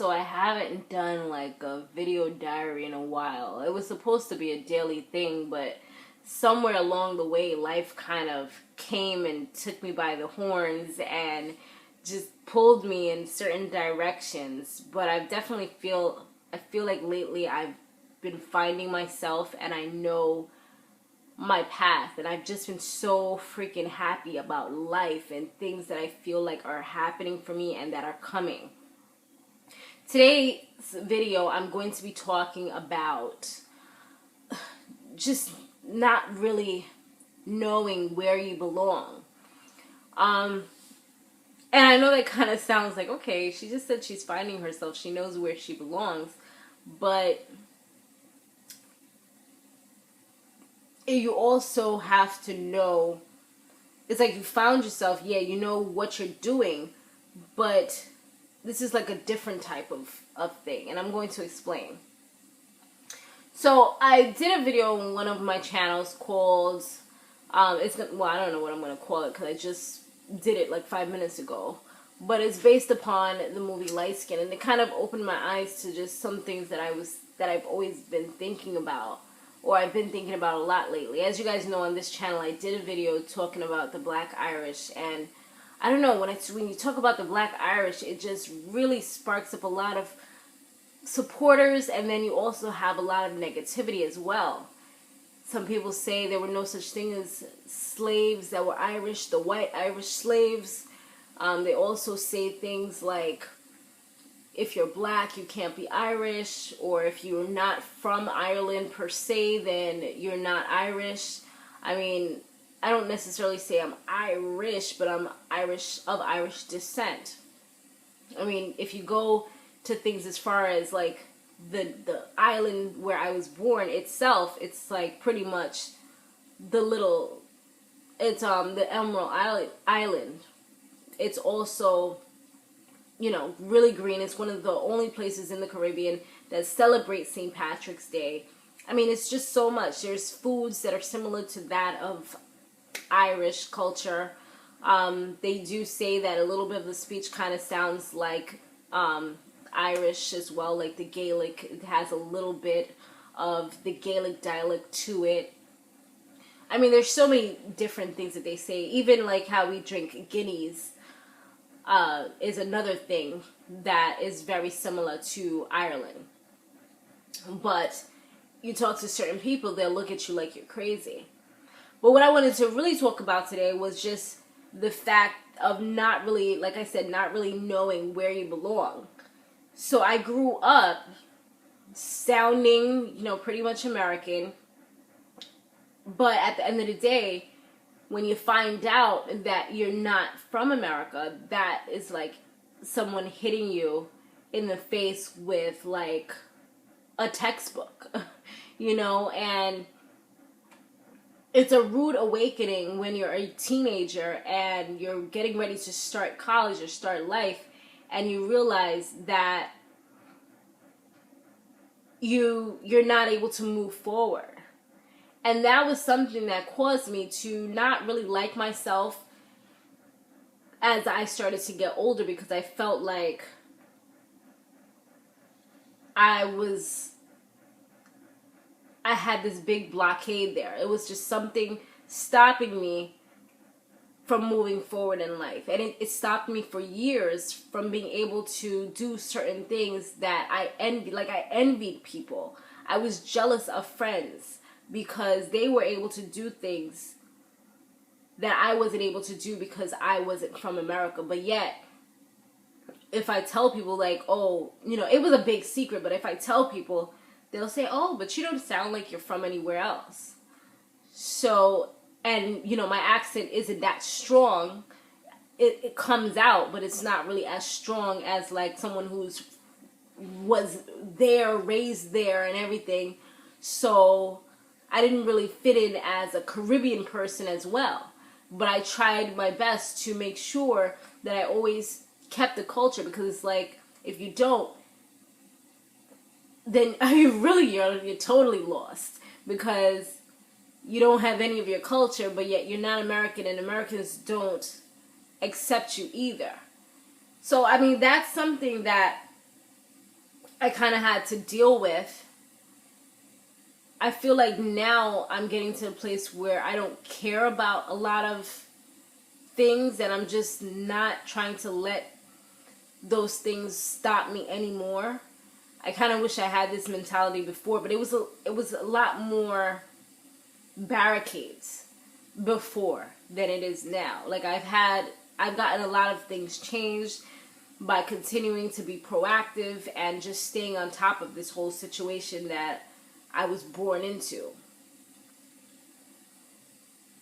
So I haven't done like a video diary in a while. It was supposed to be a daily thing, but somewhere along the way life kind of came and took me by the horns and just pulled me in certain directions. But I feel like lately I've been finding myself and I know my path, and I've just been so freaking happy about life and things that I feel like are happening for me and that are coming. Today's video, I'm going to be talking about just not really knowing where you belong. And I know that kind of sounds like, okay, she just said she's finding herself, she knows where she belongs, but you also have to know, it's like you found yourself, yeah, you know what you're doing, but this is like a different type of thing, and I'm going to explain. So I did a video on one of my channels called, I don't know what I'm going to call it because I just did it like 5 minutes ago, but it's based upon the movie Light Skin, and it kind of opened my eyes to just some things that I've always been thinking about, or I've been thinking about a lot lately. As you guys know, on this channel, I did a video talking about the Black Irish, and I don't know, when you talk about the Black Irish, it just really sparks up a lot of supporters, and then you also have a lot of negativity as well. Some people say there were no such thing as slaves that were Irish, the white Irish slaves. They also say things like, if you're black, you can't be Irish, or if you're not from Ireland per se, then you're not Irish. I mean, I don't necessarily say I'm Irish, but I'm Irish, of Irish descent. I mean, if you go to things as far as like the island where I was born itself, it's like pretty much the Emerald Island. It's also, really green. It's one of the only places in the Caribbean that celebrates St. Patrick's Day. I mean, it's just so much. There's foods that are similar to that of Irish culture. They do say that a little bit of the speech kind of sounds like Irish as well, like the Gaelic. It has a little bit of the Gaelic dialect to it. I mean, there's so many different things that they say. Even like how we drink Guinness is another thing that is very similar to Ireland. But you talk to certain people, they'll look at you like you're crazy. But what I wanted to really talk about today was just the fact of not really, like I said, not really knowing where you belong. So I grew up sounding, pretty much American. But at the end of the day, when you find out that you're not from America, that is like someone hitting you in the face with like a textbook, and it's a rude awakening when you're a teenager and you're getting ready to start college or start life, and you realize that you're not able to move forward. And that was something that caused me to not really like myself as I started to get older, because I felt like I had this big blockade there. It was just something stopping me from moving forward in life. And it stopped me for years from being able to do certain things that I envied. Like, I envied people. I was jealous of friends because they were able to do things that I wasn't able to do because I wasn't from America. But yet, if I tell people like, oh, it was a big secret, but if I tell people, they'll say, oh, but you don't sound like you're from anywhere else. So, and, my accent isn't that strong. It comes out, but it's not really as strong as like someone was there, raised there and everything. So I didn't really fit in as a Caribbean person as well. But I tried my best to make sure that I always kept the culture, because it's like, if you don't, then you're totally lost, because you don't have any of your culture, but yet you're not American, and Americans don't accept you either. So, I mean, that's something that I kind of had to deal with. I feel like now I'm getting to a place where I don't care about a lot of things, and I'm just not trying to let those things stop me anymore. I kind of wish I had this mentality before, but it was a lot more barricades before than it is now. Like I've gotten a lot of things changed by continuing to be proactive and just staying on top of this whole situation that I was born into.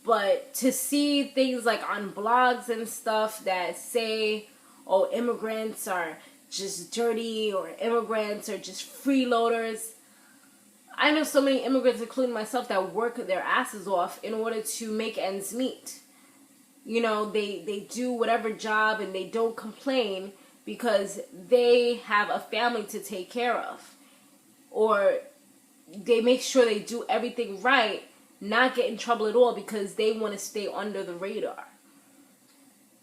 But to see things like on blogs and stuff that say, oh, immigrants are just dirty, or immigrants are just freeloaders. I know so many immigrants, including myself, that work their asses off in order to make ends meet. You know, they do whatever job and they don't complain because they have a family to take care of. Or they make sure they do everything right, not get in trouble at all because they want to stay under the radar.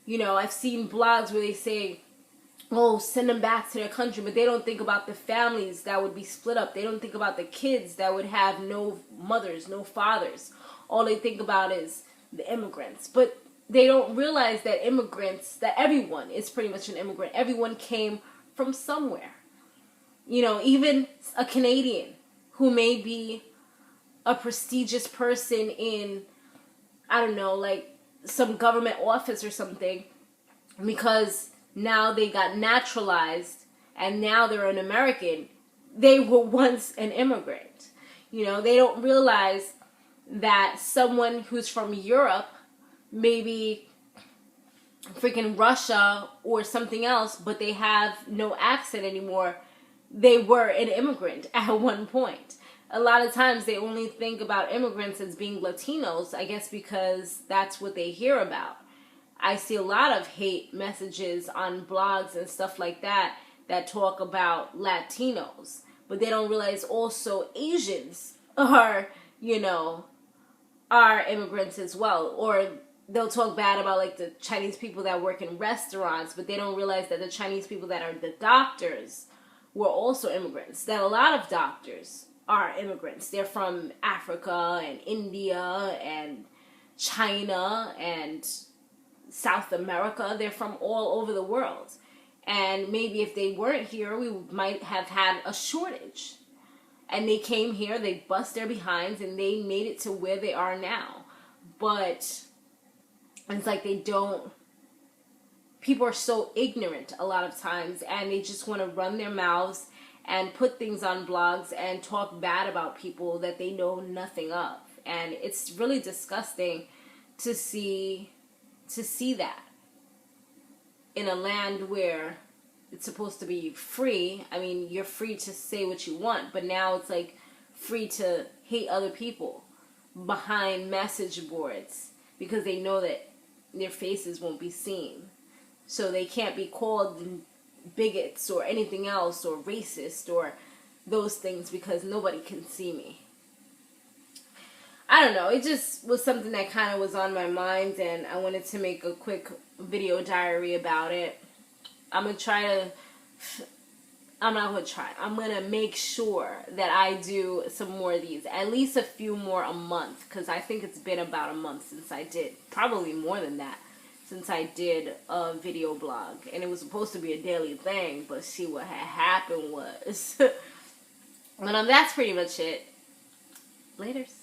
You know, I've seen blogs where they say, oh, send them back to their country, but they don't think about the families that would be split up. They don't think about the kids that would have no mothers, no fathers. All they think about is the immigrants. But they don't realize that immigrants, that everyone is pretty much an immigrant. Everyone came from somewhere. You know, even a Canadian who may be a prestigious person in, I don't know, like some government office or something, because now they got naturalized and now they're an American. They were once an immigrant. You know, they don't realize that someone who's from Europe, maybe freaking Russia or something else, but they have no accent anymore, they were an immigrant at one point. A lot of times they only think about immigrants as being Latinos, I guess because that's what they hear about. I see a lot of hate messages on blogs and stuff like that that talk about Latinos, but they don't realize also Asians are, you know, are immigrants as well. Or they'll talk bad about like the Chinese people that work in restaurants, but they don't realize that the Chinese people that are the doctors were also immigrants. That a lot of doctors are immigrants. They're from Africa and India and China and South America. They're from all over the world. And maybe if they weren't here, we might have had a shortage. And they came here, they bust their behinds, and they made it to where they are now. But it's like they don't... People are so ignorant a lot of times, and they just want to run their mouths and put things on blogs and talk bad about people that they know nothing of. And it's really disgusting to see that in a land where it's supposed to be free. I mean, you're free to say what you want, but now it's like free to hate other people behind message boards because they know that their faces won't be seen. So they can't be called bigots or anything else or racist or those things because nobody can see me. I don't know. It just was something that kind of was on my mind, and I wanted to make a quick video diary about it. I'm going to make sure that I do some more of these. At least a few more a month, because I think it's been about a month since I did. Probably more than that. Since I did a video blog. And it was supposed to be a daily thing, but see what had happened was. But that's pretty much it. Laters.